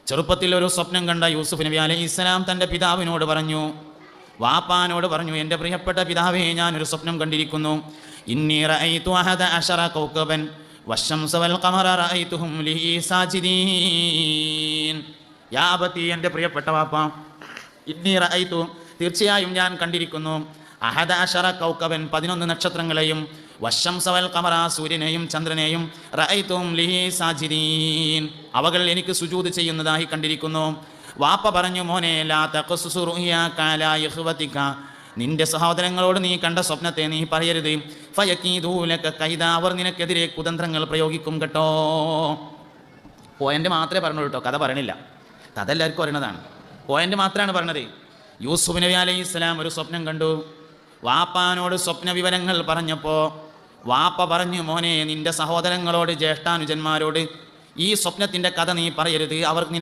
ചെറുപ്പത്തിൽ ഒരു സ്വപ്നം കണ്ട യൂസുഫ് നബി അലൈഹിസ്സലാം തൻ്റെ പിതാവിനോട് പറഞ്ഞു, വാപ്പാനോട് പറഞ്ഞു, എൻ്റെ പ്രിയപ്പെട്ട പിതാവേ, ഞാനൊരു സ്വപ്നം കണ്ടിരിക്കുന്നു. ഇന്നി റഅയ്തു അഹദ അശറ കൗകബൻ വശംസ വൽ ഖമറ റഅയ്തുഹും ലീ സാജിദീൻ. യാ അബതി, എൻ്റെ പ്രിയപ്പെട്ട വാപ്പ, ഇന്നി റഅയ്തു, തീർച്ചയായും ഞാൻ കണ്ടിരിക്കുന്നു, അഹദ അശറ കൗകബൻ 11 നക്ഷത്രങ്ങളെയും, വശംസ വൽ ഖമറ സൂര്യനെയും ചന്ദ്രനെയും, റഅയ്തുഹും ലീ സാജിദീൻ അവകൾ എനിക്ക് സുജൂദ് ചെയ്യുന്നതായി കണ്ടിരിക്കുന്നു. വാപ്പ പറഞ്ഞു, മോനെ, ലാ തഖസ്സുസു റുയാക അലാ ഇഖ്വതിക, നിന്റെ സഹോദരങ്ങളോട് നീ കണ്ട സ്വപ്നത്തെ നീ പറയരുത്. ഫയകീദൂ ലക കൈദ, അവർ നിനക്കെതിരെ കുതന്ത്രങ്ങൾ പ്രയോഗിക്കും കേട്ടോ. പോയിന്റ് മാത്രമേ പറഞ്ഞുള്ളൂ കേട്ടോ, കഥ പറയണില്ല. കഥ എല്ലാവർക്കും അറിയണതാണ്, പോയിന്റ് മാത്രമാണ് പറഞ്ഞത്. യൂസുഫ് നബി അലൈഹിസ്സലാം ഒരു സ്വപ്നം കണ്ടു. വാപ്പാനോട് സ്വപ്ന വിവരങ്ങൾ പറഞ്ഞപ്പോൾ വാപ്പ പറഞ്ഞു, മോനെ, നിന്റെ സഹോദരങ്ങളോട്, ജ്യേഷ്ഠാനുജന്മാരോട് ഈ സ്വപ്നത്തിൻ്റെ കഥ നീ പറയരുത്, അവർ